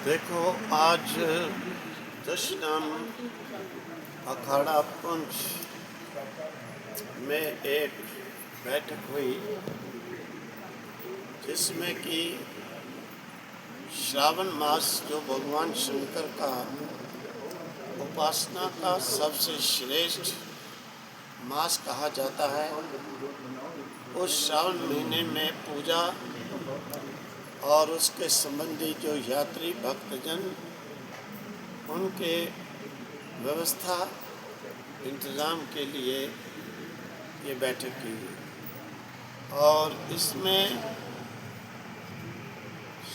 देखो, आज दशनाम अखाड़ा पुंछ में एक बैठक हुई जिसमें कि श्रावण मास जो भगवान शंकर का उपासना का सबसे श्रेष्ठ मास कहा जाता है, उस श्रावण महीने में पूजा और उसके संबंधी जो यात्री भक्तजन उनके व्यवस्था इंतज़ाम के लिए ये बैठक की गई। और इसमें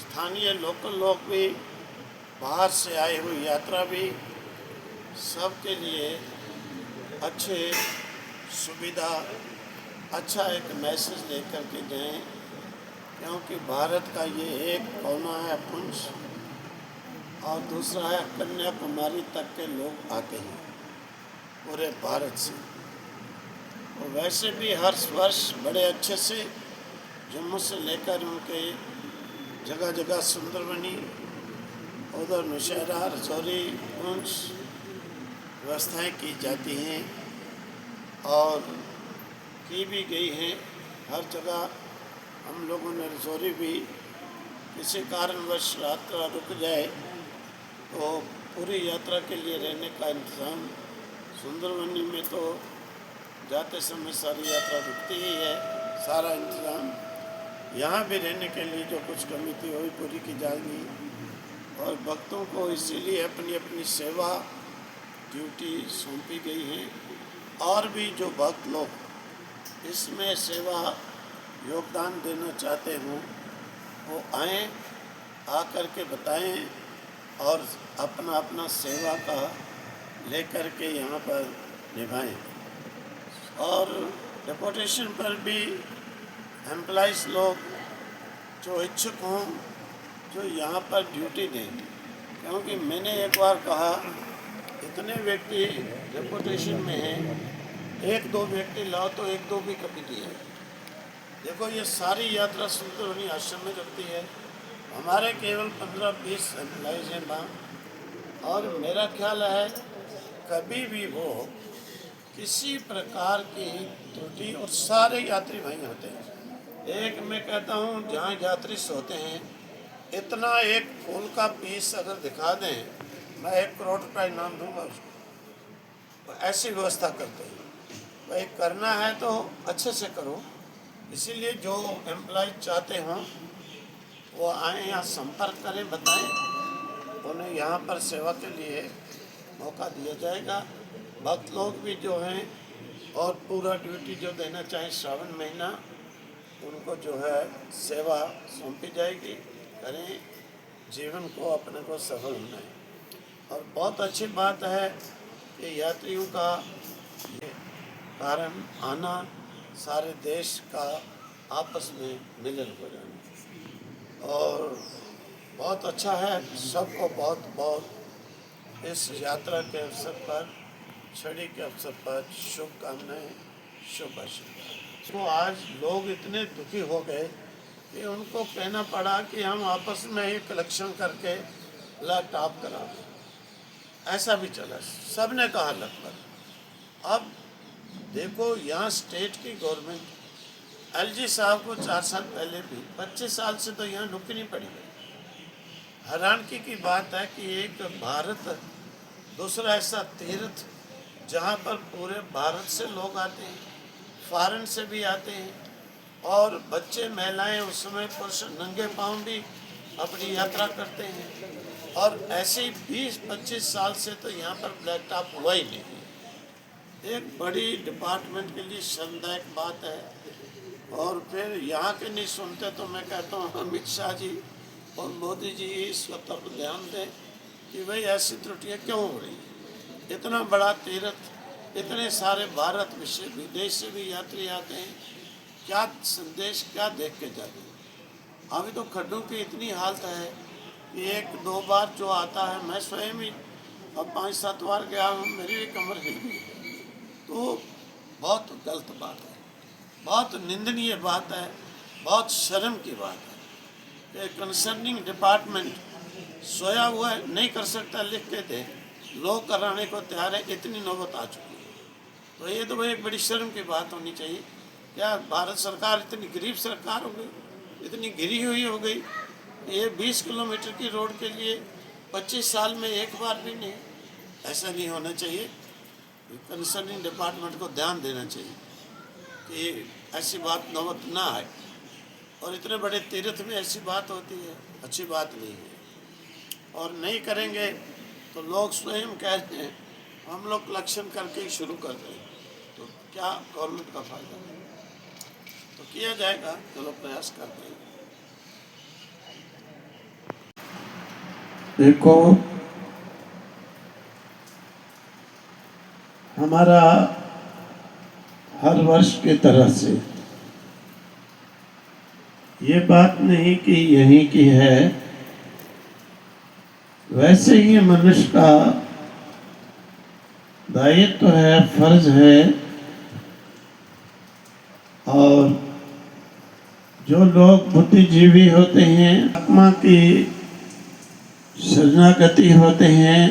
स्थानीय लोकल लोग भी, बाहर से आए हुए यात्रा भी, सबके लिए अच्छे सुविधा अच्छा एक मैसेज लेकर के जाएं, क्योंकि भारत का ये एक कोना है पुंछ और दूसरा है कन्याकुमारी तक के लोग आते हैं पूरे भारत से। और वैसे भी हर वर्ष बड़े अच्छे से जम्मू से लेकर उनके जगह जगह सुंदरबनी, उधर नौशहरा, रजौरी, पुंछ व्यवस्थाएं की जाती हैं और की भी गई हैं। हर जगह हम लोगों ने रजौरी भी किसी कारणवश यात्रा रुक जाए तो पूरी यात्रा के लिए रहने का इंतज़ाम, सुंदरबनी में तो जाते समय सारी यात्रा रुकती ही है, सारा इंतज़ाम यहाँ भी रहने के लिए जो कुछ कमी थी वही पूरी की जाएगी। और भक्तों को इसीलिए अपनी अपनी सेवा ड्यूटी सौंपी गई है। और भी जो भक्त लोग इसमें सेवा योगदान देना चाहते हों वो आएँ, आकर के बताएं और अपना अपना सेवा का लेकर के यहाँ पर निभाएं। और डिपोटेशन पर भी एम्प्लॉइज़ लोग जो इच्छुक हों जो यहाँ पर ड्यूटी दें, क्योंकि मैंने एक बार कहा इतने व्यक्ति डिपोटेशन में हैं, एक दो व्यक्ति लाओ तो एक दो भी कभी नहीं है। देखो, ये सारी यात्रा सुंदरबनी आश्रम में चलती है, हमारे केवल 15-20 एम्प्लॉइज़ हैं वहाँ। और मेरा ख्याल है कभी भी वो किसी प्रकार की त्रुटि, और सारे यात्री वहीं होते हैं। एक मैं कहता हूँ जहाँ यात्री सोते हैं, इतना एक फूल का पीस अगर दिखा दें, मैं 1 करोड़ रुपये इनाम दूंगा उसको। ऐसी व्यवस्था करते हैं। भाई करना है तो अच्छे से करो। इसीलिए जो एम्प्लॉय चाहते हों वो आएँ, यहाँ संपर्क करें, बताएं, उन्हें यहाँ पर सेवा के लिए मौका दिया जाएगा। भक्त लोग भी जो हैं और पूरा ड्यूटी जो देना चाहें श्रावण महीना, उनको जो है सेवा सौंपी जाएगी। करें, जीवन को अपने को सफल होना है। और बहुत अच्छी बात है कि यात्रियों का ये कारण आना, सारे देश का आपस में मिलन हो जाना, और बहुत अच्छा है। सबको बहुत बहुत इस यात्रा के अवसर पर, छड़ी के अवसर पर शुभकामनाएं, शुभ आशीर्वाद। तो आज लोग इतने दुखी हो गए कि उनको कहना पड़ा कि हम आपस में ही कलेक्शन करके लैपटॉप करा दें। ऐसा भी चला, सब ने कहा लगभग। अब देखो, यहाँ स्टेट की गवर्नमेंट एलजी साहब को 4 साल पहले भी 25 साल से तो यहाँ नौकरी पड़ी है। हैरानगी की बात है कि एक भारत, दूसरा ऐसा तीर्थ जहाँ पर पूरे भारत से लोग आते हैं, फॉरेन से भी आते हैं, और बच्चे महिलाएं उस समय पुरुष नंगे पाँव भी अपनी यात्रा करते हैं। और ऐसे ही 20-25 साल से तो यहाँ पर ब्लैक टॉप हुआ ही नहीं। एक बड़ी डिपार्टमेंट के लिए शर्मदायक बात है। और फिर यहाँ के नहीं सुनते तो मैं कहता हूँ अमित शाह जी और मोदी जी इस पर ध्यान दें कि भाई ऐसी त्रुटियाँ क्यों हो रही हैं। इतना बड़ा तीर्थ, इतने सारे भारत विदेश से भी यात्री आते हैं, क्या संदेश क्या देख के जाते हैं। अभी तो खड्डों की इतनी हालत है कि 1-2 बार जो आता है, मैं स्वयं ही अब 5-7 बार गया हूँ, मेरी भी कमर हिल गई। तो बहुत गलत बात है, बहुत निंदनीय बात है, बहुत शर्म की बात है कि कंसर्निंग डिपार्टमेंट सोया हुआ है, नहीं कर सकता, लिख के दे, लोग कराने को तैयार है, इतनी नौबत आ चुकी है। तो ये तो भाई एक बड़ी शर्म की बात होनी चाहिए। क्या भारत सरकार इतनी गरीब सरकार हो गई, इतनी घिरी हुई हो गई? ये 20 किलोमीटर की रोड के लिए 25 साल में एक बार भी नहीं? ऐसा नहीं होना चाहिए। कंसर्निंग डिपार्टमेंट को ध्यान देना चाहिए कि ऐसी बात नौबत ना आए। और इतने बड़े तीर्थ में ऐसी बात होती है, अच्छी बात नहीं है। और नहीं करेंगे तो लोग स्वयं कह रहे हैं हम लोग कलेक्शन करके ही शुरू कर रहे हैं, तो क्या गवर्नमेंट का फायदा है? तो किया जाएगा, चलो प्रयास करते हैं। देखो, हमारा हर वर्ष की तरह से ये बात नहीं कि यहीं की है, वैसे ही मनुष्य का दायित्व है, फर्ज है। और जो लोग बुद्धिजीवी होते हैं, आत्मा की शरणागति होते हैं,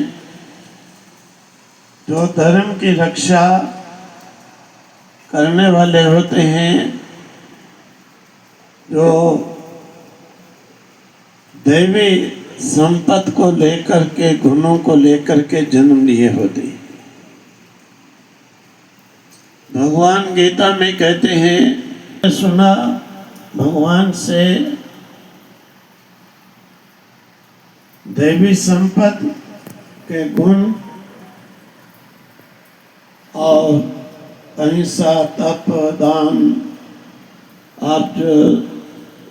जो धर्म की रक्षा करने वाले होते हैं, जो दैवी संपत्ति को लेकर के, गुणों को लेकर के जन्म लिए होते हैं। भगवान गीता में कहते हैं, सुना भगवान से दैवी संपत्ति के गुण और अहिंसा, तप, दान, आर्ज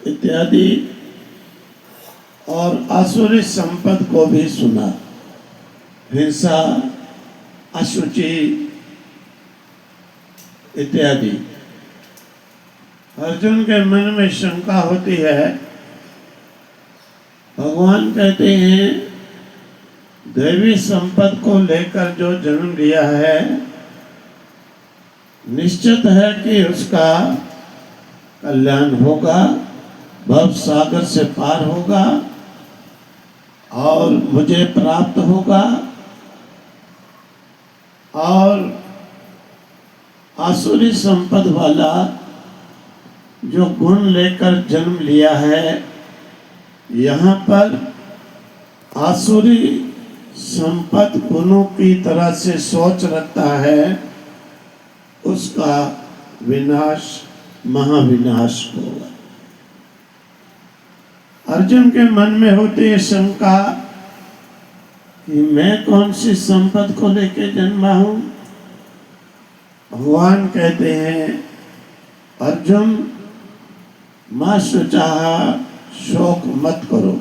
इत्यादि, और आसुरी संपत्ति को भी सुना, हिंसा, अशुचि इत्यादि। अर्जुन के मन में शंका होती है। भगवान कहते हैं दैवी संपत्ति को लेकर जो जन्म लिया है, निश्चित है कि उसका कल्याण होगा, भव सागर से पार होगा और मुझे प्राप्त होगा। और आसुरी संपत्ति वाला जो गुण लेकर जन्म लिया है, यहाँ पर आसुरी संपत्ति गुणों की तरह से सोच रखता है, उसका विनाश, महाविनाश होगा। अर्जुन के मन में होती है शंका कि मैं कौन सी संपत्ति को लेकर जन्मा हूं। भगवान कहते हैं, अर्जुन मां शुचाहा, शोक मत करो।